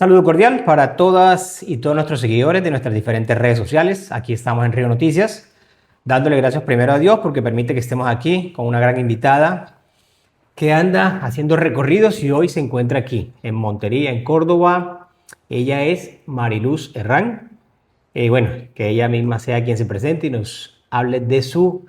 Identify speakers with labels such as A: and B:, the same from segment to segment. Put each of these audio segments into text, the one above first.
A: Saludo cordial para todas y todos nuestros seguidores de nuestras diferentes redes sociales. Aquí estamos en Río Noticias, dándole gracias primero a Dios porque permite que estemos aquí con una gran invitada que anda haciendo recorridos y hoy se encuentra aquí en Montería, en Córdoba. Ella es Mariluz Herrán. Bueno, que ella misma sea quien se presente y nos hable de su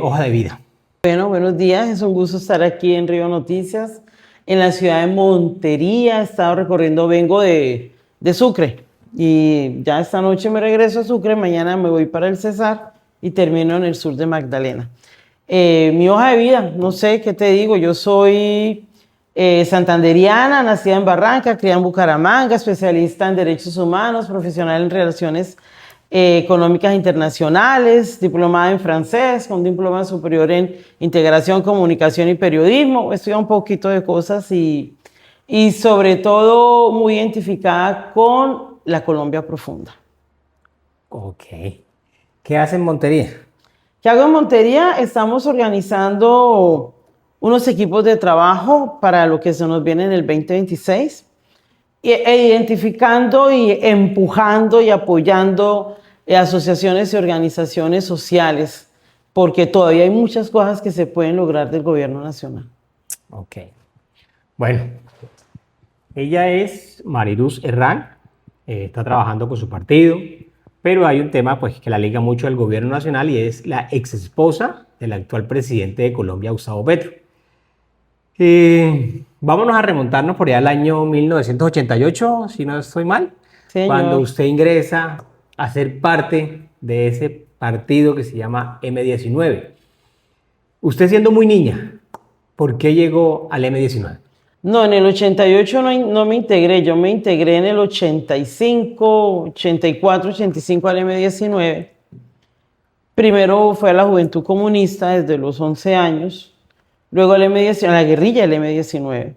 A: hoja de vida.
B: Bueno, buenos días, es un gusto estar aquí en Río Noticias, en la ciudad de Montería. He estado recorriendo, vengo de Sucre y ya esta noche me regreso a Sucre, mañana me voy para el Cesar y termino en el sur de Magdalena. Mi hoja de vida, no sé qué te digo, yo soy santanderiana, nacida en Barranca, criada en Bucaramanga, especialista en derechos humanos, profesional en relaciones económicas internacionales, diplomada en francés, con diploma superior en integración, comunicación y periodismo. He estudiado un poquito de cosas y sobre todo muy identificada con la Colombia profunda.
A: Ok. ¿Qué hace en Montería?
B: ¿Qué hago en Montería? Estamos organizando unos equipos de trabajo para lo que se nos viene en el 2026 e identificando y empujando y apoyando asociaciones y organizaciones sociales, porque todavía hay muchas cosas que se pueden lograr del gobierno nacional.
A: Ok. Bueno, ella es Mariluz Herrán, está trabajando con su partido, pero hay un tema pues, que la liga mucho al gobierno nacional y es la ex esposa del actual presidente de Colombia, Gustavo Petro. Vámonos a remontarnos por allá al año 1988, si no estoy mal, cuando
B: Señor.
A: usted ingresa a ser parte de ese partido que se llama M19. Usted siendo muy niña, ¿por qué llegó al M19?
B: No, en el 88 no me integré, yo me integré en el 85, 84, 85 al M19. Primero fue a la Juventud Comunista desde los 11 años, luego al M19, a la guerrilla del M19.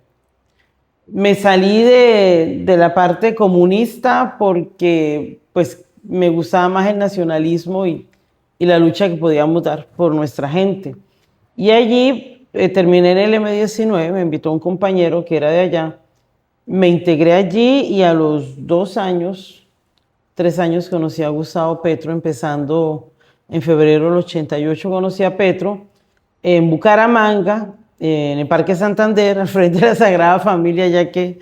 B: Me salí de la parte comunista porque pues me gustaba más el nacionalismo y la lucha que podíamos dar por nuestra gente. Y allí terminé en el M19, me invitó un compañero que era de allá, me integré allí y a los 3 años conocí a Gustavo Petro, empezando en febrero del 88 conocí a Petro en Bucaramanga, en el Parque Santander, al frente de la Sagrada Familia, ya que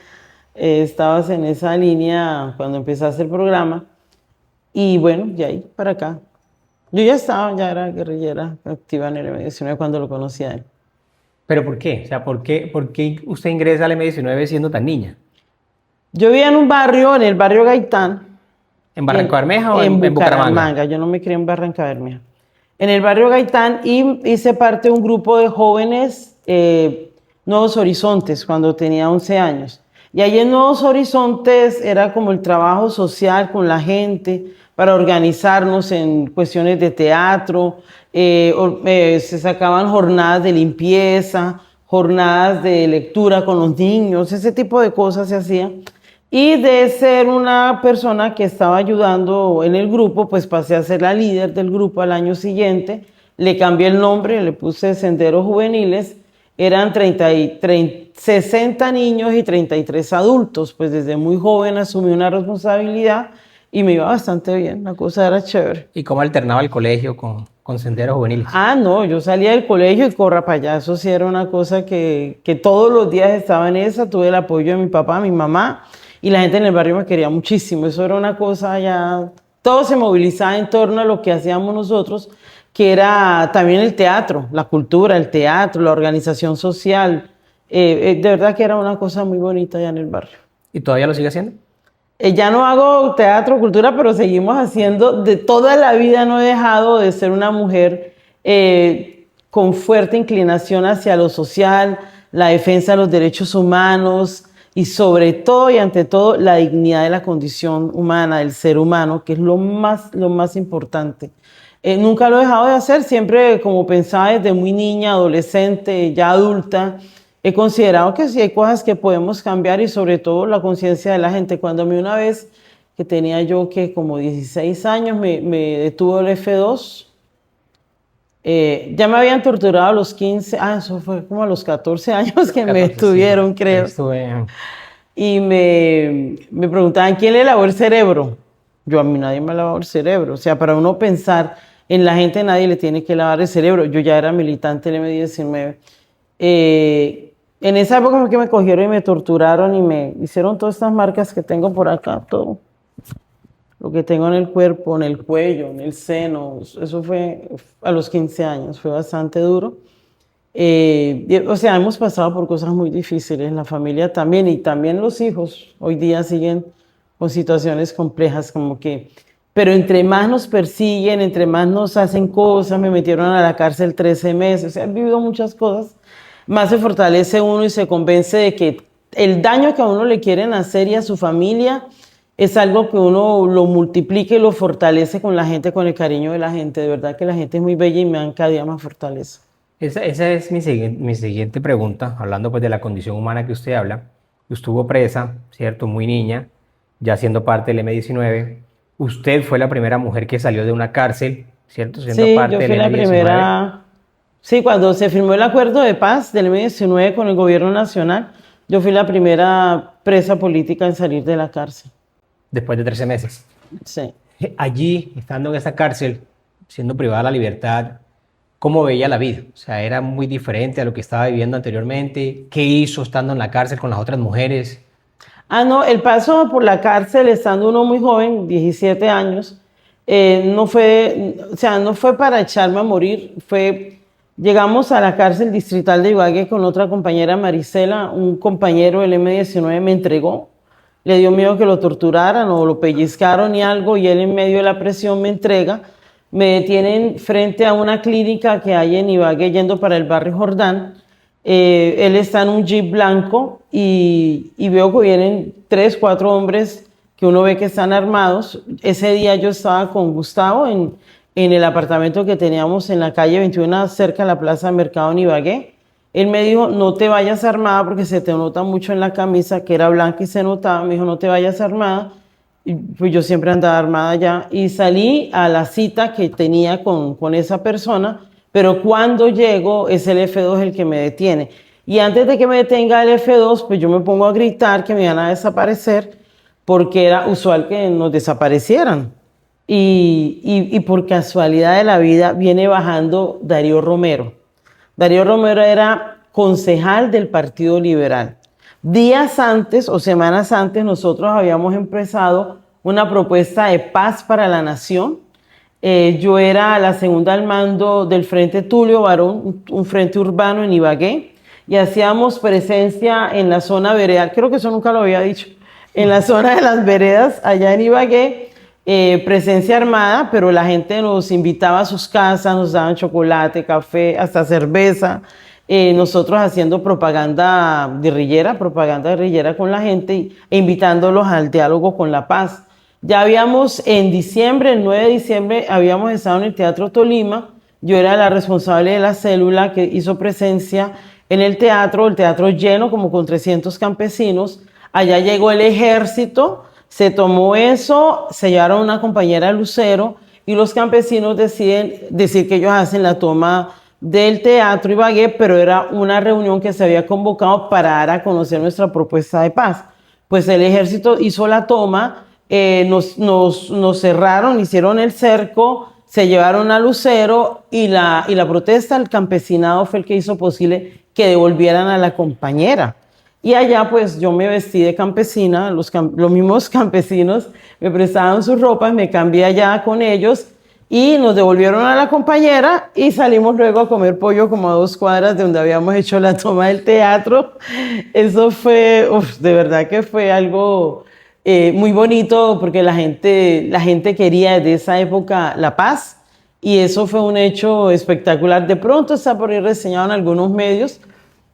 B: estabas en esa línea cuando empezaste el programa. Y bueno, de ahí para acá. Yo ya era guerrillera activa en el M19 cuando lo conocí a él.
A: ¿Pero por qué? O sea, por qué usted ingresa al M19 siendo tan niña?
B: Yo vivía en un barrio, en el barrio Gaitán,
A: ¿En Barranca Bermeja o
B: en
A: en Bucaramanga?
B: Bucaramanga. Yo no me crié en Barranca Bermeja. En el barrio Gaitán y hice parte de un grupo de jóvenes Nuevos Horizontes cuando tenía 11 años. Y ahí en Nuevos Horizontes era como el trabajo social con la gente para organizarnos en cuestiones de teatro. Se sacaban jornadas de limpieza, jornadas de lectura con los niños, ese tipo de cosas se hacían. Y de ser una persona que estaba ayudando en el grupo, pues pasé a ser la líder del grupo al año siguiente. Le cambié el nombre, le puse Senderos Juveniles. Eran 60 niños y 33 adultos. Pues desde muy joven asumí una responsabilidad y me iba bastante bien, la cosa era chévere.
A: ¿Y cómo alternaba el colegio con senderos juveniles?
B: Ah, no, yo salía del colegio y corra para allá. Eso sí era una cosa que todos los días estaba en esa. Tuve el apoyo de mi papá, mi mamá. Y la gente en el barrio me quería muchísimo. Eso era una cosa ya... Todo se movilizaba en torno a lo que hacíamos nosotros, que era también el teatro, la cultura, el teatro, la organización social. De verdad que era una cosa muy bonita allá en el barrio.
A: ¿Y todavía lo sigue haciendo?
B: Ya no hago teatro, cultura, pero seguimos haciendo. De toda la vida no he dejado de ser una mujer con fuerte inclinación hacia lo social, la defensa de los derechos humanos, y sobre todo y ante todo la dignidad de la condición humana, del ser humano, que es lo más importante. Nunca lo he dejado de hacer, siempre como pensaba desde muy niña, adolescente, ya adulta, he considerado que sí hay cosas que podemos cambiar y sobre todo la conciencia de la gente. Cuando a mí una vez que tenía yo que como 16 años me detuvo el F2, ya me habían torturado a los 15, eso fue como a los 14 años que me
A: 14,
B: detuvieron,
A: sí.
B: creo.
A: Estuve...
B: y me preguntaban quién le lavó el cerebro. Yo, a mí nadie me ha lavado el cerebro. O sea, para uno pensar en la gente, nadie le tiene que lavar el cerebro. Yo ya era militante del M19. En esa época fue que me cogieron y me torturaron y me hicieron todas estas marcas que tengo por acá, todo. Lo que tengo en el cuerpo, en el cuello, en el seno. Eso fue a los 15 años, fue bastante duro. O sea, hemos pasado por cosas muy difíciles, la familia también, y también los hijos hoy día siguen con situaciones complejas, como que, pero entre más nos persiguen, entre más nos hacen cosas, me metieron a la cárcel 13 meses, o sea, he vivido muchas cosas, más se fortalece uno y se convence de que el daño que a uno le quieren hacer y a su familia es algo que uno lo multiplica y lo fortalece con la gente, con el cariño de la gente. De verdad que la gente es muy bella y me dan cada día más fortaleza.
A: Esa es mi siguiente pregunta, hablando pues de la condición humana que usted habla. Estuvo presa, ¿cierto? Muy niña, ya siendo parte del M19. Usted fue la primera mujer que salió de una cárcel, ¿cierto? Siendo
B: Sí,
A: parte
B: yo
A: del
B: fui la
A: M19.
B: primera. Sí, cuando se firmó el acuerdo de paz del M19 con el gobierno nacional, yo fui la primera presa política en salir de la cárcel.
A: Después de 13 meses.
B: Sí.
A: Allí, estando en esa cárcel, siendo privada de la libertad, ¿cómo veía la vida? O sea, era muy diferente a lo que estaba viviendo anteriormente. ¿Qué hizo estando en la cárcel con las otras mujeres?
B: Ah, no, el paso por la cárcel, estando uno muy joven, 17 años, no fue, o sea, no fue para echarme a morir, llegamos a la cárcel distrital de Ibagué con otra compañera, Marisela, un compañero del M19 me entregó, le dio miedo que lo torturaran o lo pellizcaron y algo, y él en medio de la presión me entrega, me detienen frente a una clínica que hay en Ibagué yendo para el barrio Jordán. Él está en un jeep blanco y veo que vienen 3, 4 hombres que uno ve que están armados. Ese día yo estaba con Gustavo en el apartamento que teníamos en la calle 21, cerca de la Plaza de Mercado en Ibagué. Él me dijo, no te vayas armada porque se te nota mucho en la camisa, que era blanca y se notaba. Me dijo, no te vayas armada. Y pues yo siempre andaba armada ya. Y salí a la cita que tenía con esa persona, pero cuando llego es el F2 el que me detiene. Y antes de que me detenga el F2, pues yo me pongo a gritar que me iban a desaparecer, porque era usual que nos desaparecieran. Y por casualidad de la vida viene bajando Darío Romero. Darío Romero era concejal del Partido Liberal. Días antes o semanas antes nosotros habíamos empezado una propuesta de paz para la nación. Yo era la segunda al mando del Frente Tulio Varón, un frente urbano en Ibagué, y hacíamos presencia en la zona veredal, creo que eso nunca lo había dicho, en la zona de las veredas allá en Ibagué, presencia armada, pero la gente nos invitaba a sus casas, nos daban chocolate, café, hasta cerveza, nosotros haciendo propaganda guerrillera con la gente e invitándolos al diálogo con la paz. Ya habíamos en diciembre, el 9 de diciembre, habíamos estado en el Teatro Tolima. Yo era la responsable de la célula que hizo presencia en el teatro lleno como con 300 campesinos. Allá llegó el ejército, se tomó eso, se llevaron a una compañera Lucero y los campesinos deciden decir que ellos hacen la toma del Teatro Ibagué, pero era una reunión que se había convocado para dar a conocer nuestra propuesta de paz. Pues el ejército hizo la toma. Nos cerraron, hicieron el cerco, se llevaron a Lucero y la protesta del campesinado fue el que hizo posible que devolvieran a la compañera. Y allá pues yo me vestí de campesina, los mismos campesinos me prestaban sus ropas, me cambié allá con ellos y nos devolvieron a la compañera y salimos luego a comer pollo como a 2 cuadras de donde habíamos hecho la toma del teatro. Eso fue, de verdad que fue algo muy bonito porque la gente quería desde esa época la paz y eso fue un hecho espectacular. De pronto está por ahí reseñado en algunos medios,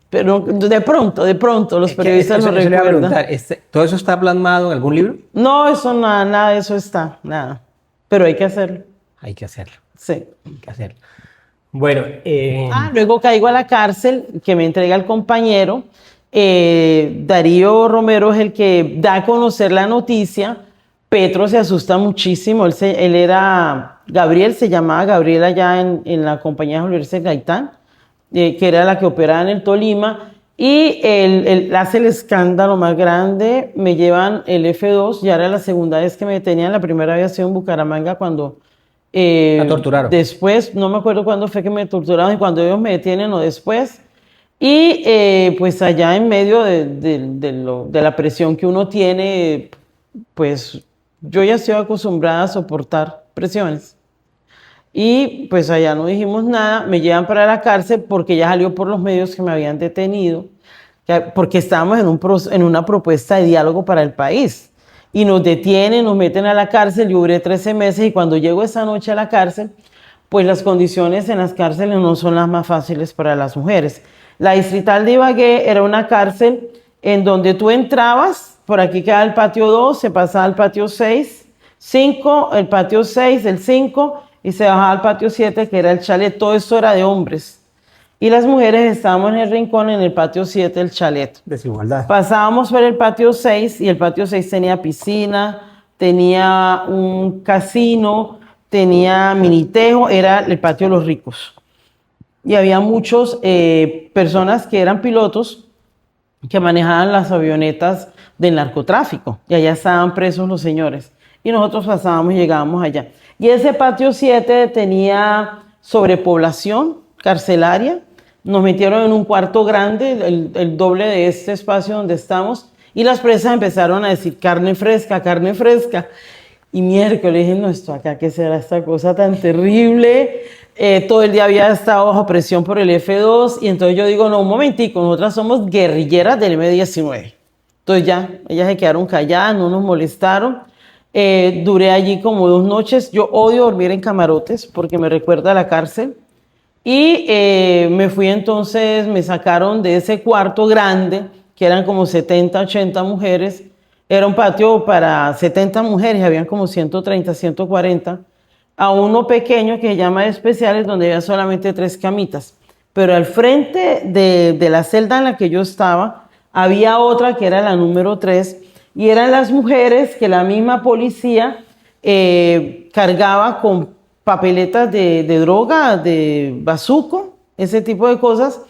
B: pero de pronto los periodistas lo
A: eso le iba a
B: recuerdan.
A: preguntar, ¿todo eso está plasmado en algún libro?
B: No, eso nada de eso está, nada. Pero hay que hacerlo.
A: Hay que hacerlo,
B: Sí.
A: hay que hacerlo. Bueno,
B: Luego caigo a la cárcel, que me entrega el compañero. Darío Romero es el que da a conocer la noticia. Petro se asusta muchísimo. Él era Gabriel, se llamaba Gabriel allá en la compañía de Julio César Gaitán, que era la que operaba en el Tolima. Y hace el escándalo más grande, me llevan el F2, ya era la segunda vez que me detenían, la primera había sido en Bucaramanga cuando
A: La torturaron.
B: después, no me acuerdo cuándo fue que me torturaron y cuando ellos me detienen o después. Y pues allá en medio de la presión que uno tiene, pues yo ya estoy acostumbrada a soportar presiones. Y pues allá no dijimos nada, me llevan para la cárcel porque ya salió por los medios que me habían detenido, porque estábamos en una propuesta de diálogo para el país. Y nos detienen, nos meten a la cárcel, yo duré 13 meses y cuando llego esa noche a la cárcel, pues las condiciones en las cárceles no son las más fáciles para las mujeres. La Distrital de Ibagué era una cárcel en donde tú entrabas, por aquí queda el patio 2, se pasaba al patio 6, 5, el patio 6, el 5, y se bajaba al patio 7, que era el chalet. Todo esto era de hombres. Y las mujeres estábamos en el rincón, en el patio 7, el chalet.
A: Desigualdad.
B: Pasábamos por el patio 6 y el patio 6 tenía piscina, tenía un casino, tenía minitejo, era el patio de los ricos. Y había muchas personas que eran pilotos que manejaban las avionetas del narcotráfico. Y allá estaban presos los señores. Y nosotros pasábamos y llegábamos allá. Y ese patio 7 tenía sobrepoblación carcelaria. Nos metieron en un cuarto grande, el doble de este espacio donde estamos. Y las presas empezaron a decir carne fresca, carne fresca. Y miércoles dije, no, esto acá, ¿qué será esta cosa tan terrible? Todo el día había estado bajo presión por el F2 y entonces yo digo, no, un momentico, nosotras somos guerrilleras del M-19. Entonces ya, ellas se quedaron calladas, no nos molestaron. Duré allí como 2 noches. Yo odio dormir en camarotes porque me recuerda a la cárcel. Y me fui entonces, me sacaron de ese cuarto grande, que eran como 70, 80 mujeres. Era un patio para 70 mujeres, habían como 130, 140, a uno pequeño que se llama especiales, donde había solamente 3 camitas. Pero al frente de la celda en la que yo estaba, había otra que era la número 3, y eran las mujeres que la misma policía cargaba con papeletas de droga, de bazuco, ese tipo de cosas,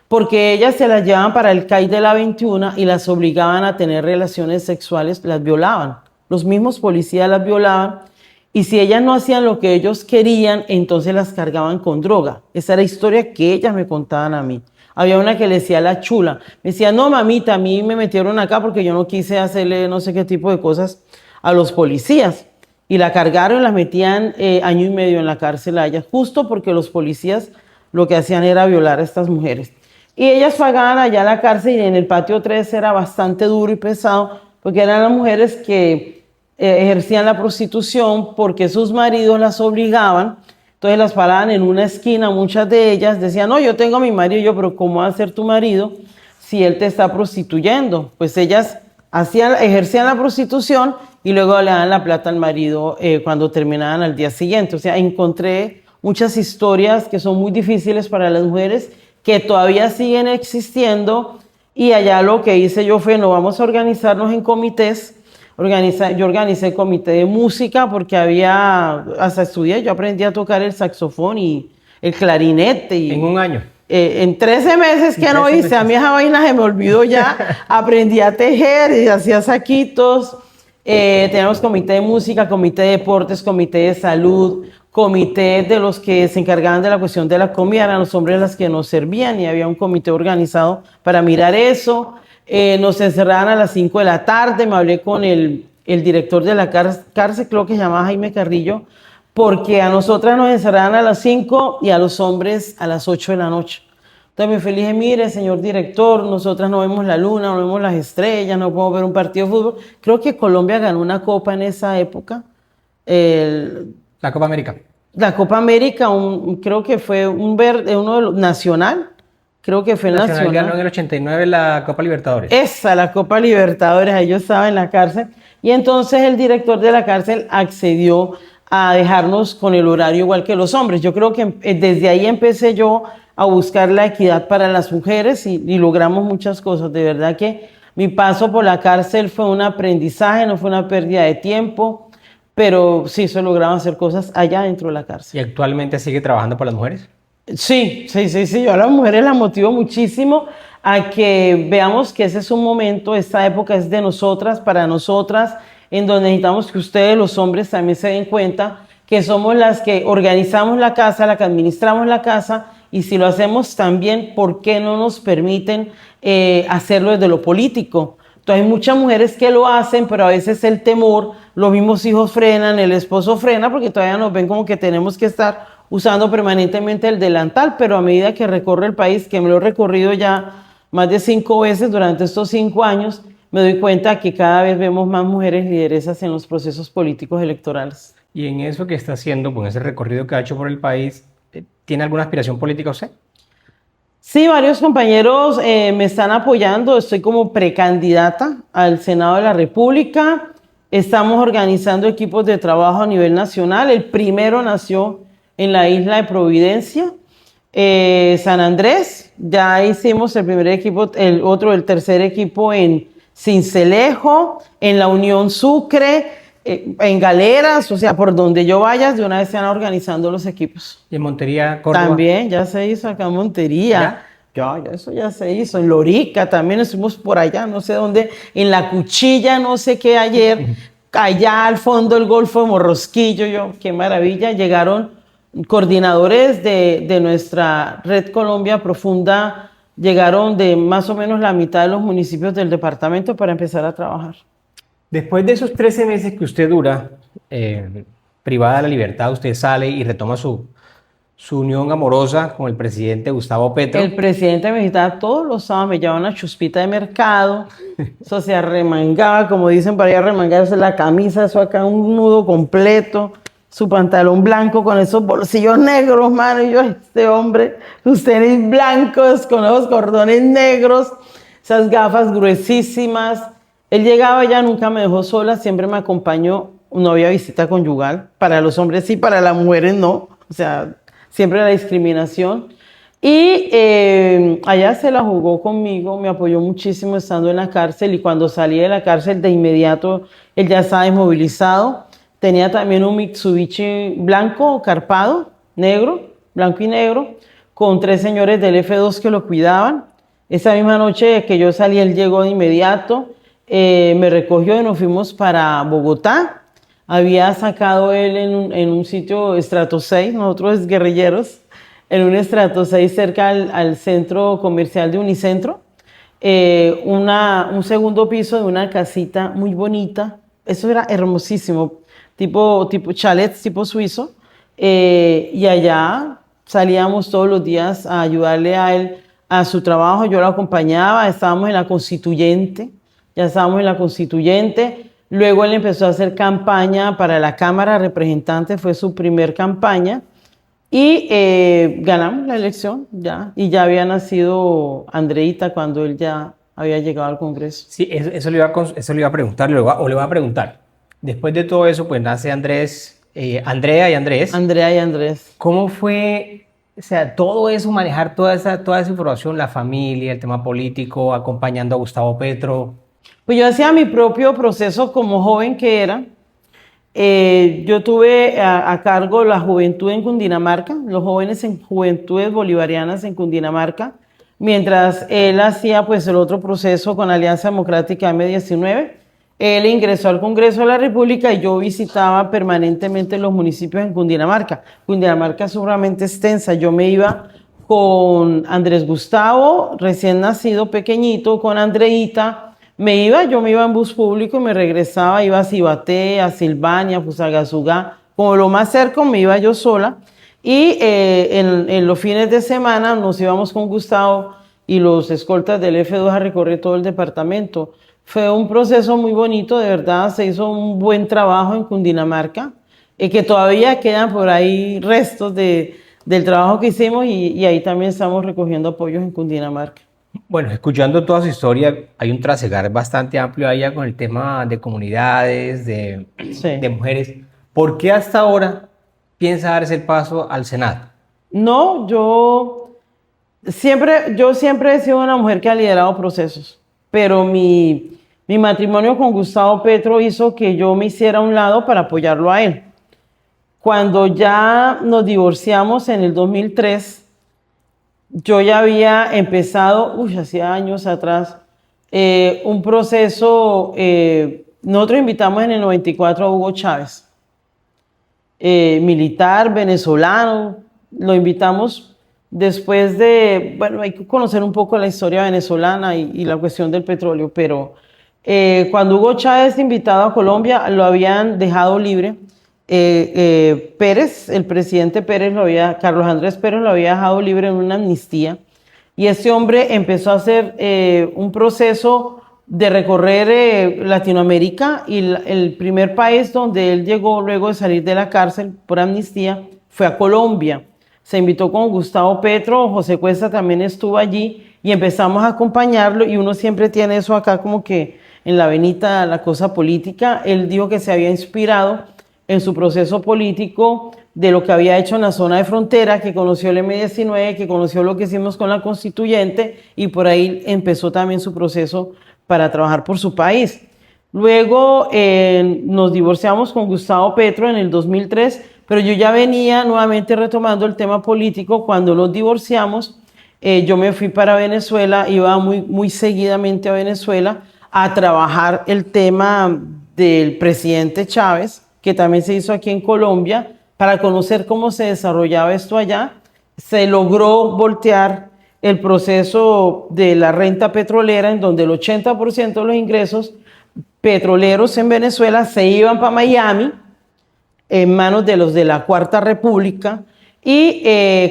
B: porque ellas se las llevaban para el CAI de la 21 y las obligaban a tener relaciones sexuales, las violaban. Los mismos policías las violaban y si ellas no hacían lo que ellos querían, entonces las cargaban con droga. Esa era la historia que ellas me contaban a mí. Había una que le decía la chula. Me decía, no, mamita, a mí me metieron acá porque yo no quise hacerle no sé qué tipo de cosas a los policías. Y la cargaron y las metían año y medio en la cárcel a ellas, justo porque los policías lo que hacían era violar a estas mujeres. Y ellas pagaban allá en la cárcel y en el patio 3 era bastante duro y pesado porque eran las mujeres que ejercían la prostitución porque sus maridos las obligaban. Entonces las paraban en una esquina, muchas de ellas decían, no, yo tengo a mi marido. Y yo, pero ¿cómo va a ser tu marido si él te está prostituyendo? Pues ellas ejercían la prostitución y luego le daban la plata al marido cuando terminaban al día siguiente. O sea, encontré muchas historias que son muy difíciles para las mujeres, que todavía siguen existiendo, y allá lo que hice yo fue, no, vamos a organizarnos en comités. Yo organicé comité de música porque hasta estudié, yo aprendí a tocar el saxofón y el clarinete.
A: En un año.
B: En 13 meses que no hice, a mí esa vaina se me olvidó ya. Aprendí a tejer y hacía saquitos. Teníamos comité de música, comité de deportes, comité de salud, comité de los que se encargaban de la cuestión de la comida, eran los hombres las que nos servían y había un comité organizado para mirar eso. Nos encerraban a las 5 de la tarde, me hablé con el director de la cárcel, creo que se llamaba Jaime Carrillo, porque a nosotras nos encerraban a las 5 y a los hombres a las 8 de la noche. Entonces me dije, mire, señor director, nosotras no vemos la luna, no vemos las estrellas, no podemos ver un partido de fútbol. Creo que Colombia ganó una copa en esa época.
A: La Copa América.
B: La Copa América, creo que fue uno de los nacional. Creo que fue
A: Nacional ganó en el 89 la Copa Libertadores.
B: Esa, la Copa Libertadores, ahí yo estaba en la cárcel. Y entonces el director de la cárcel accedió a dejarnos con el horario igual que los hombres. Yo creo que desde ahí empecé yo a buscar la equidad para las mujeres y logramos muchas cosas. De verdad que mi paso por la cárcel fue un aprendizaje, no fue una pérdida de tiempo, pero sí se lograron hacer cosas allá dentro de la cárcel.
A: ¿Y actualmente sigue trabajando por las mujees?
B: Sí. Yo a las mujeres las motivo muchísimo a que veamos que ese es un momento, esta época es de nosotras, para nosotras, en donde necesitamos que ustedes, los hombres, también se den cuenta que somos las que organizamos la casa, las que administramos la casa, y si lo hacemos también, ¿por qué no nos permiten hacerlo desde lo político? Entonces hay muchas mujeres que lo hacen, pero a veces el temor, los mismos hijos frenan, el esposo frena, porque todavía nos ven como que tenemos que estar usando permanentemente el delantal, pero a medida que recorre el país, que me lo he recorrido ya más de 5 veces durante estos 5 años, me doy cuenta que cada vez vemos más mujeres lideresas en los procesos políticos electorales.
A: Y en eso que está haciendo, con ese recorrido que ha hecho por el país, ¿tiene alguna aspiración política usted?
B: Sí, varios compañeros me están apoyando. Estoy como precandidata al Senado de la República. Estamos organizando equipos de trabajo a nivel nacional. El primero nació en la isla de Providencia, San Andrés. Ya hicimos el primer equipo, el tercer equipo en Sincelejo, en la Unión Sucre, en Galeras, o sea, por donde yo vaya, de una vez se van organizando los equipos.
A: ¿Y en Montería, Córdoba?
B: También, ya se hizo acá en Montería. Eso ya se hizo. En Lorica también estuvimos por allá, no sé dónde, en La Cuchilla, no sé qué ayer, allá al fondo del Golfo de Morrosquillo, qué maravilla. Llegaron coordinadores de nuestra Red Colombia Profunda, llegaron de más o menos la mitad de los municipios del departamento para empezar a trabajar.
A: Después de esos 13 meses que usted dura privada de la libertad, usted sale y retoma su unión amorosa con el presidente Gustavo Petro.
B: El presidente me visitaba todos los sábados, me llevaba una chuspita de mercado, eso se arremangaba, como dicen para allá, arremangarse la camisa, eso acá un nudo completo, su pantalón blanco con esos bolsillos negros, mano, y yo, este hombre, sus tenis blancos con esos cordones negros, esas gafas gruesísimas. Él llegaba ya, nunca me dejó sola, siempre me acompañó, no había visita conyugal, para los hombres sí, para las mujeres no, o sea, siempre la discriminación. Y allá se la jugó conmigo, me apoyó muchísimo estando en la cárcel, y cuando salí de la cárcel de inmediato él ya estaba inmovilizado. Tenía también un Mitsubishi blanco, carpado, negro, blanco y negro, con 3 señores del F2 que lo cuidaban. Esa misma noche que yo salí, él llegó de inmediato, me recogió y nos fuimos para Bogotá. Había sacado él en un sitio estrato 6, nosotros guerrilleros, en un estrato 6 cerca al centro comercial de Unicentro, un segundo piso de una casita muy bonita. Eso era hermosísimo, tipo chalets, tipo suizo, y allá salíamos todos los días a ayudarle a él a su trabajo. Yo lo acompañaba, estábamos en la Constituyente, ya estábamos en la Constituyente. Luego él empezó a hacer campaña para la Cámara de Representantes, fue su primer campaña, y ganamos la elección ya, y ya había nacido Andreita cuando él ya había llegado al Congreso.
A: Sí, eso le iba a preguntar, le voy a preguntar. Después de todo eso, pues nace Andrés, Andrea y Andrés.
B: Andrea y Andrés.
A: ¿Cómo fue, o sea, todo eso, manejar toda esa información, la familia, el tema político, acompañando a Gustavo Petro?
B: Pues yo hacía mi propio proceso como joven que era. Yo tuve a cargo la juventud en Cundinamarca, los jóvenes en juventudes bolivarianas en Cundinamarca, mientras él hacía pues el otro proceso con Alianza Democrática M19. Él ingresó al Congreso de la República y yo visitaba permanentemente los municipios en Cundinamarca. Cundinamarca es sumamente extensa. Yo me iba con Andrés Gustavo, recién nacido, pequeñito, con Andreita. Yo me iba en bus público y me regresaba, iba a Cibaté, a Silvania, a Fusagasugá, como lo más cerca me iba yo sola. Y en los fines de semana nos íbamos con Gustavo y los escoltas del F2 a recorrer todo el departamento. Fue un proceso muy bonito, de verdad, se hizo un buen trabajo en Cundinamarca, que todavía quedan por ahí restos del trabajo que hicimos, y ahí también estamos recogiendo apoyos en Cundinamarca.
A: Bueno, escuchando toda su historia, hay un trasegar bastante amplio allá con el tema de comunidades,
B: Sí.
A: de mujeres. ¿Por qué hasta ahora piensa darse el paso al Senado?
B: No, yo siempre he sido una mujer que ha liderado procesos, pero mi matrimonio con Gustavo Petro hizo que yo me hiciera a un lado para apoyarlo a él. Cuando ya nos divorciamos en el 2003, yo ya había empezado, hacía años atrás, un proceso, nosotros invitamos en el 94 a Hugo Chávez, militar, venezolano, lo invitamos después de, bueno, hay que conocer un poco la historia venezolana y la cuestión del petróleo, pero cuando Hugo Chávez invitado a Colombia, lo habían dejado libre. Pérez, el presidente Pérez Carlos Andrés Pérez lo había dejado libre en una amnistía y este hombre empezó a hacer un proceso de recorrer Latinoamérica y el primer país donde él llegó luego de salir de la cárcel por amnistía fue a Colombia. Se invitó con Gustavo Petro, José Cuesta también estuvo allí y empezamos a acompañarlo y uno siempre tiene eso acá como que en la venita, la cosa política. Él dijo que se había inspirado en su proceso político de lo que había hecho en la zona de frontera, que conoció el M-19, que conoció lo que hicimos con la constituyente y por ahí empezó también su proceso para trabajar por su país. Luego nos divorciamos con Gustavo Petro en el 2003, pero yo ya venía nuevamente retomando el tema político. Cuando nos divorciamos, yo me fui para Venezuela, iba muy seguidamente a Venezuela a trabajar el tema del presidente Chávez, que también se hizo aquí en Colombia, para conocer cómo se desarrollaba esto allá. Se logró voltear el proceso de la renta petrolera, en donde el 80% de los ingresos petroleros en Venezuela se iban para Miami, en manos de los de la Cuarta República, y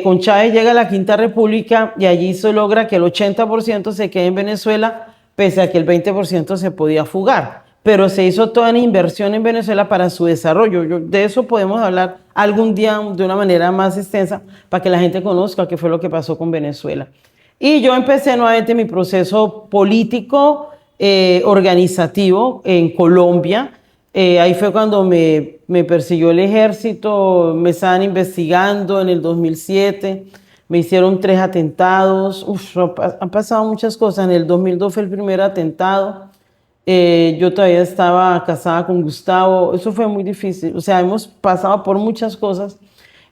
B: con Chávez llega la Quinta República y allí se logra que el 80% se quede en Venezuela, pese a que el 20% se podía fugar. Pero se hizo toda una inversión en Venezuela para su desarrollo. De eso podemos hablar algún día de una manera más extensa para que la gente conozca qué fue lo que pasó con Venezuela. Y yo empecé nuevamente mi proceso político, organizativo en Colombia. Ahí fue cuando me persiguió el ejército, me estaban investigando en el 2007, me hicieron 3 atentados. Han pasado muchas cosas. En el 2002 fue el primer atentado. Yo todavía estaba casada con Gustavo, eso fue muy difícil, o sea, hemos pasado por muchas cosas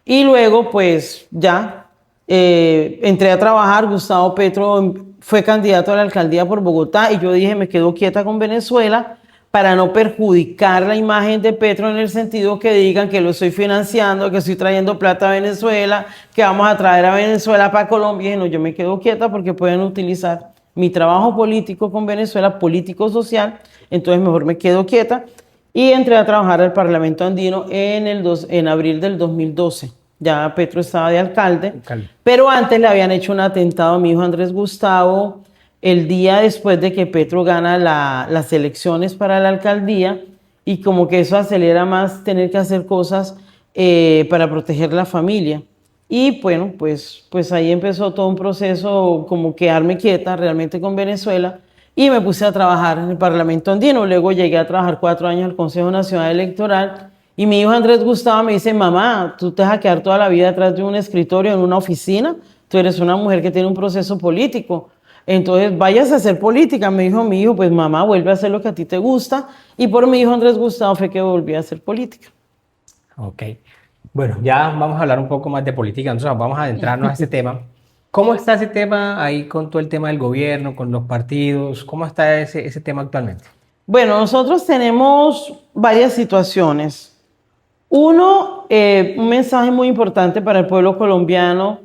B: y luego pues ya entré a trabajar. Gustavo Petro fue candidato a la alcaldía por Bogotá y yo dije me quedo quieta con Venezuela para no perjudicar la imagen de Petro en el sentido que digan que lo estoy financiando, que estoy trayendo plata a Venezuela, que vamos a traer a Venezuela para Colombia. Y no, yo me quedo quieta porque pueden utilizar mi trabajo político con Venezuela, político-social, entonces mejor me quedo quieta y entré a trabajar al Parlamento Andino en abril del 2012. Ya Petro estaba de alcalde, pero antes le habían hecho un atentado a mi hijo Andrés Gustavo el día después de que Petro gana las elecciones para la alcaldía y como que eso acelera más tener que hacer cosas para proteger la familia. Y bueno, pues ahí empezó todo un proceso como quedarme quieta realmente con Venezuela y me puse a trabajar en el Parlamento Andino. Luego llegué a trabajar 4 años al Consejo Nacional Electoral y mi hijo Andrés Gustavo me dice, mamá, tú te vas a quedar toda la vida detrás de un escritorio en una oficina, tú eres una mujer que tiene un proceso político, entonces vayas a hacer política. Me dijo mi hijo, pues mamá, vuelve a hacer lo que a ti te gusta y por mi hijo Andrés Gustavo fue que volví a hacer política.
A: Ok. Bueno, ya vamos a hablar un poco más de política, entonces vamos a adentrarnos a ese tema. ¿Cómo está ese tema ahí con todo el tema del gobierno, con los partidos? ¿Cómo está ese tema actualmente?
B: Bueno, nosotros tenemos varias situaciones. Uno, un mensaje muy importante para el pueblo colombiano,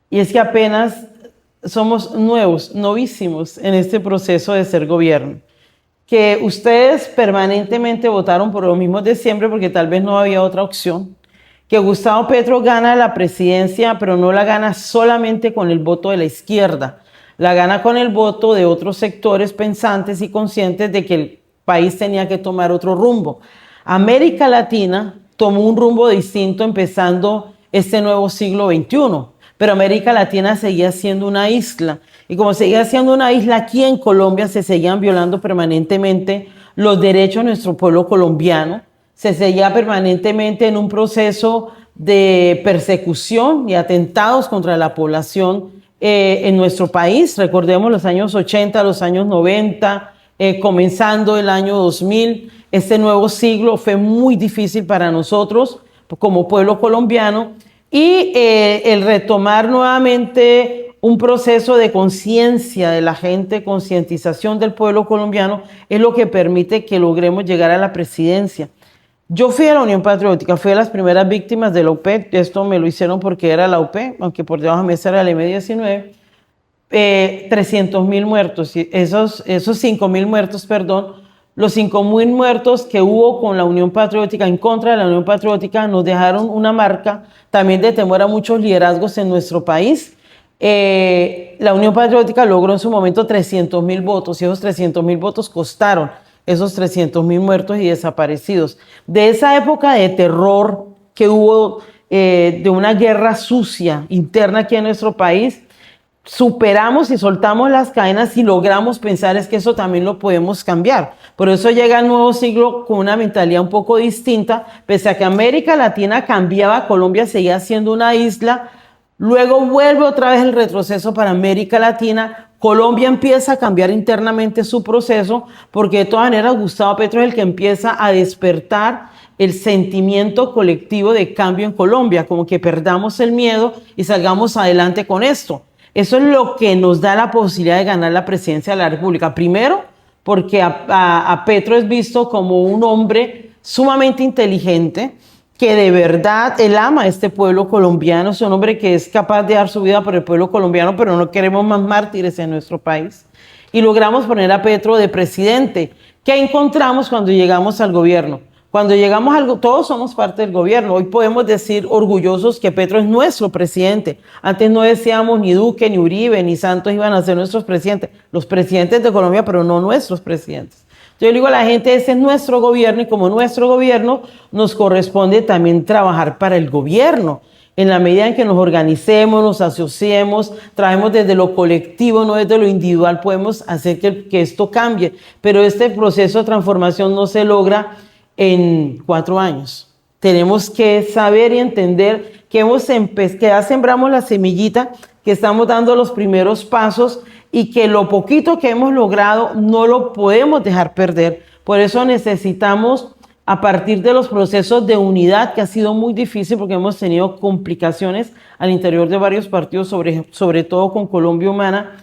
B: y es que apenas somos nuevos, novísimos en este proceso de ser gobierno. Que ustedes permanentemente votaron por los mismos de siempre porque tal vez no había otra opción. Que Gustavo Petro gana la presidencia, pero no la gana solamente con el voto de la izquierda, la gana con el voto de otros sectores pensantes y conscientes de que el país tenía que tomar otro rumbo. América Latina tomó un rumbo distinto empezando este nuevo siglo XXI, pero América Latina seguía siendo una isla. Y como seguía siendo una isla, aquí en Colombia se seguían violando permanentemente los derechos de nuestro pueblo colombiano, se seguía permanentemente en un proceso de persecución y atentados contra la población en nuestro país. Recordemos los años 80, los años 90, comenzando el año 2000. Este nuevo siglo fue muy difícil para nosotros como pueblo colombiano y el retomar nuevamente un proceso de conciencia de la gente, concientización del pueblo colombiano, es lo que permite que logremos llegar a la presidencia. Yo fui a la Unión Patriótica, fui a las primeras víctimas de la UP, esto me lo hicieron porque era la UP, aunque por debajo de mesa era el M19, 300.000 muertos, y esos 5.000 muertos, perdón, los 5.000 muertos que hubo con la Unión Patriótica, en contra de la Unión Patriótica, nos dejaron una marca también de temor a muchos liderazgos en nuestro país. La Unión Patriótica logró en su momento 300.000 votos y esos 300.000 votos costaron esos 300.000 muertos y desaparecidos. De esa época de terror que hubo, de una guerra sucia interna aquí en nuestro país, superamos y soltamos las cadenas y logramos pensar es que eso también lo podemos cambiar. Por eso llega el nuevo siglo con una mentalidad un poco distinta, pese a que América Latina cambiaba, Colombia seguía siendo una isla, luego vuelve otra vez el retroceso para América Latina, Colombia empieza a cambiar internamente su proceso, porque de todas maneras Gustavo Petro es el que empieza a despertar el sentimiento colectivo de cambio en Colombia, como que perdamos el miedo y salgamos adelante con esto. Eso es lo que nos da la posibilidad de ganar la presidencia de la República. Primero, porque a Petro es visto como un hombre sumamente inteligente, que de verdad él ama a este pueblo colombiano, es un hombre que es capaz de dar su vida por el pueblo colombiano, pero no queremos más mártires en nuestro país. Y logramos poner a Petro de presidente. ¿Qué encontramos cuando llegamos al gobierno? Cuando llegamos al todos somos parte del gobierno. Hoy podemos decir orgullosos que Petro es nuestro presidente. Antes no decíamos ni Duque, ni Uribe, ni Santos iban a ser nuestros presidentes. Los presidentes de Colombia, pero no nuestros presidentes. Yo le digo a la gente, ese es nuestro gobierno y como nuestro gobierno nos corresponde también trabajar para el gobierno. En la medida en que nos organicemos, nos asociemos, trabajemos desde lo colectivo, no desde lo individual, podemos hacer que esto cambie. Pero este proceso de transformación no se logra en 4 años. Tenemos que saber y entender que ya sembramos la semillita, que estamos dando los primeros pasos y que lo poquito que hemos logrado no lo podemos dejar perder. Por eso necesitamos, a partir de los procesos de unidad, que ha sido muy difícil porque hemos tenido complicaciones al interior de varios partidos, sobre todo con Colombia Humana,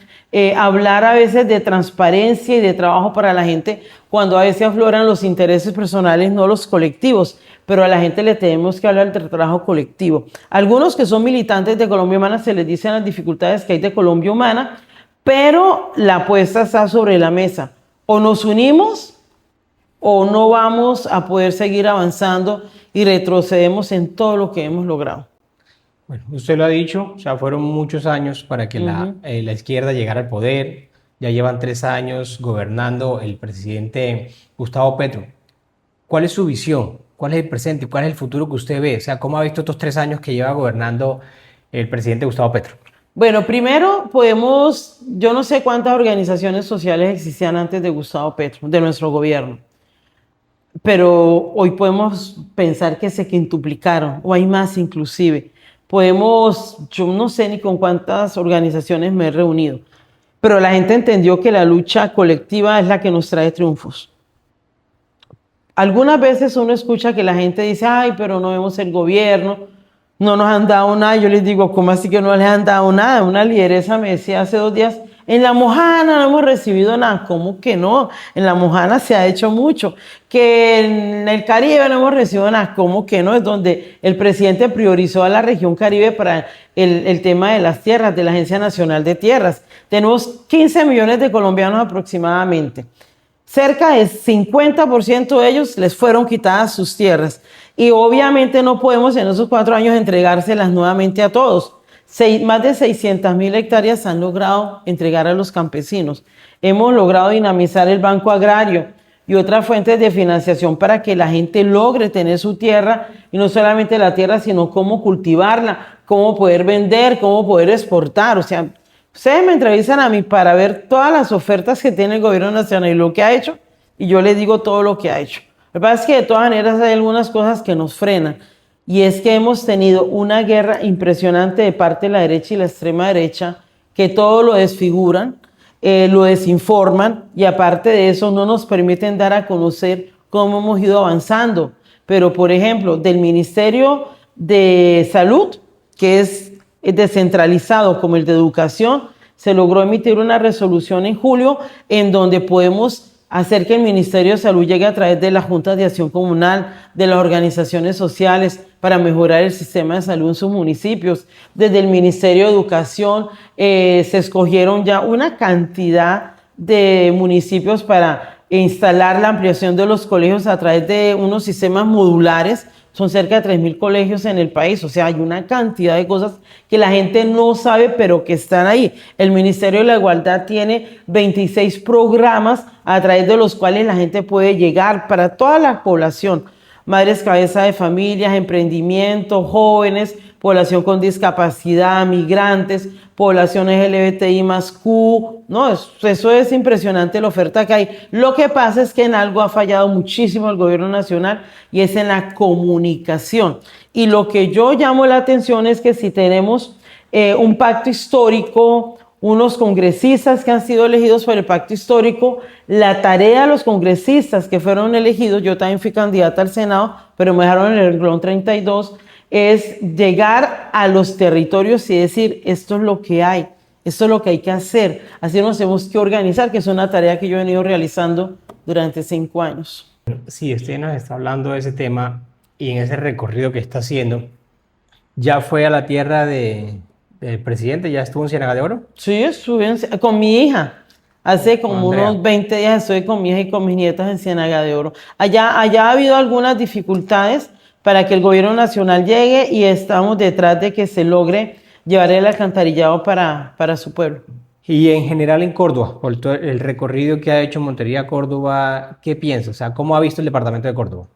B: hablar a veces de transparencia y de trabajo para la gente, cuando a veces afloran los intereses personales, no los colectivos, pero a la gente le tenemos que hablar del trabajo colectivo. Algunos que son militantes de Colombia Humana se les dicen las dificultades que hay de Colombia Humana, pero la apuesta está sobre la mesa. O nos unimos o no vamos a poder seguir avanzando y retrocedemos en todo lo que hemos logrado.
A: Bueno, usted lo ha dicho, o sea, fueron muchos años para que la izquierda llegara al poder. Ya llevan 3 años gobernando el presidente Gustavo Petro. ¿Cuál es su visión? ¿Cuál es el presente? ¿Cuál es el futuro que usted ve? O sea, ¿cómo ha visto estos 3 años que lleva gobernando el presidente Gustavo Petro?
B: Bueno, primero yo no sé cuántas organizaciones sociales existían antes de Gustavo Petro, de nuestro gobierno, pero hoy podemos pensar que se quintuplicaron, o hay más inclusive. Yo no sé ni con cuántas organizaciones me he reunido, pero la gente entendió que la lucha colectiva es la que nos trae triunfos. Algunas veces uno escucha que la gente dice, ay, pero no vemos el gobierno, no nos han dado nada. Yo les digo, ¿cómo así que no les han dado nada? Una lideresa me decía hace 2 días, en La Mojana no hemos recibido nada. ¿Cómo que no? En La Mojana se ha hecho mucho. Que en el Caribe no hemos recibido nada. ¿Cómo que no? Es donde el presidente priorizó a la región Caribe para el tema de las tierras, de la Agencia Nacional de Tierras. Tenemos 15 millones de colombianos aproximadamente. Cerca del 50% de ellos les fueron quitadas sus tierras. Y obviamente no podemos en esos 4 años entregárselas nuevamente a todos. Más de 600.000 hectáreas han logrado entregar a los campesinos. Hemos logrado dinamizar el Banco Agrario y otras fuentes de financiación para que la gente logre tener su tierra, y no solamente la tierra, sino cómo cultivarla, cómo poder vender, cómo poder exportar. O sea, ustedes me entrevistan a mí para ver todas las ofertas que tiene el gobierno nacional y lo que ha hecho, y yo les digo todo lo que ha hecho. Lo que pasa es que de todas maneras hay algunas cosas que nos frenan, y es que hemos tenido una guerra impresionante de parte de la derecha y la extrema derecha, que todo lo desfiguran, lo desinforman, y aparte de eso no nos permiten dar a conocer cómo hemos ido avanzando. Pero, por ejemplo, del Ministerio de Salud que es descentralizado como el de educación, se logró emitir una resolución en julio en donde podemos hacer que el Ministerio de Salud llegue a través de las juntas de acción comunal, de las organizaciones sociales, para mejorar el sistema de salud en sus municipios. Desde el Ministerio de Educación se escogieron ya una cantidad de municipios para instalar la ampliación de los colegios a través de unos sistemas modulares. Son cerca de 3.000 colegios en el país, o sea, hay una cantidad de cosas que la gente no sabe, pero que están ahí. El Ministerio de la Igualdad tiene 26 programas a través de los cuales la gente puede llegar para toda la población. Madres cabeza de familias, emprendimiento, jóvenes, población con discapacidad, migrantes, población LGBTI más Q. No, eso es impresionante la oferta que hay. Lo que pasa es que en algo ha fallado muchísimo el gobierno nacional y es en la comunicación. Y lo que yo llamo la atención es que si tenemos un pacto histórico, unos congresistas que han sido elegidos por el pacto histórico, la tarea de los congresistas que fueron elegidos, yo también fui candidata al Senado, pero me dejaron en el renglón 32, es llegar a los territorios y decir, esto es lo que hay, esto es lo que hay que hacer, así nos tenemos que organizar, que es una tarea que yo he venido realizando durante 5 años.
A: Sí, usted nos está hablando de ese tema y en ese recorrido que está haciendo, ¿ya fue a la tierra del presidente? ¿Ya estuvo en Ciénaga de Oro?
B: Sí, estuve con mi hija. Hace como
A: Andrea.
B: unos 20 días estoy con mi hija y con mis nietas en Ciénaga de Oro. Allá ha habido algunas dificultades para que el gobierno nacional llegue y estamos detrás de que se logre llevar el alcantarillado para su pueblo.
A: Y en general en Córdoba, por todo el recorrido que ha hecho Montería a Córdoba, ¿qué piensa? O sea, ¿cómo ha visto el departamento de Córdoba?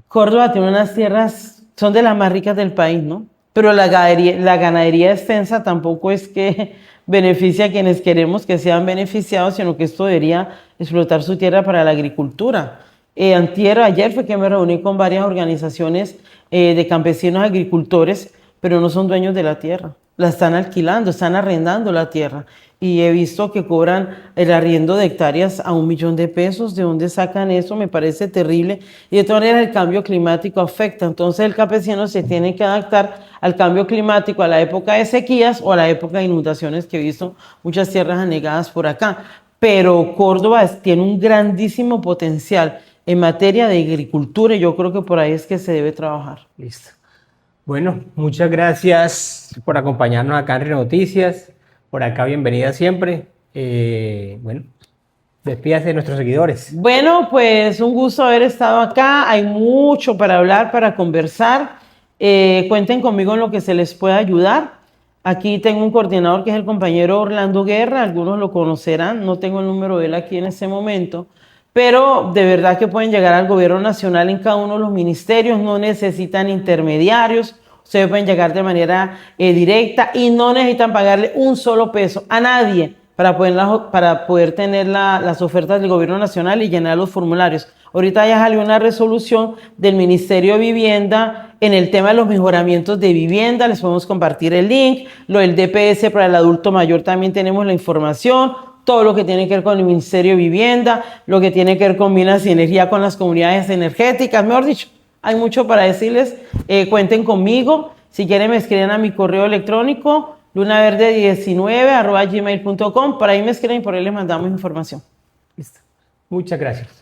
B: Córdoba tiene unas tierras, son de las más ricas del país, ¿no? Pero la ganadería extensa tampoco es que beneficia a quienes queremos que sean beneficiados, sino que esto debería explotar su tierra para la agricultura. Ayer fue que me reuní con varias organizaciones de campesinos agricultores, pero no son dueños de la tierra. La están alquilando, están arrendando la tierra. Y he visto que cobran el arriendo de hectáreas a 1 millón de pesos. ¿De dónde sacan eso? Me parece terrible. Y de todas maneras el cambio climático afecta. Entonces el campesino se tiene que adaptar al cambio climático, a la época de sequías o a la época de inundaciones que he visto muchas tierras anegadas por acá. Pero Córdoba tiene un grandísimo potencial en materia de agricultura y yo creo que por ahí es que se debe trabajar.
A: Listo. Bueno, muchas gracias por acompañarnos acá en Río Noticias. Por acá, bienvenida siempre. Bueno, despídase de nuestros seguidores.
B: Bueno, pues un gusto haber estado acá. Hay mucho para hablar, para conversar. Cuenten conmigo en lo que se les pueda ayudar. Aquí tengo un coordinador que es el compañero Orlando Guerra. Algunos lo conocerán. No tengo el número de él aquí en este momento. Pero de verdad que pueden llegar al gobierno nacional en cada uno de los ministerios. No necesitan intermediarios. Ustedes pueden llegar de manera directa y no necesitan pagarle un solo peso a nadie para poder tener las ofertas del gobierno nacional y llenar los formularios. Ahorita ya salió una resolución del Ministerio de Vivienda en el tema de los mejoramientos de vivienda. Les podemos compartir el link. Lo del DPS para el adulto mayor también tenemos la información. Todo lo que tiene que ver con el Ministerio de Vivienda, lo que tiene que ver con minas y energía con las comunidades energéticas, mejor dicho. Hay mucho para decirles, cuenten conmigo, si quieren me escriben a mi correo electrónico lunaverde19@gmail.com, por ahí me escriben y por ahí les mandamos información.
A: Listo. Muchas gracias.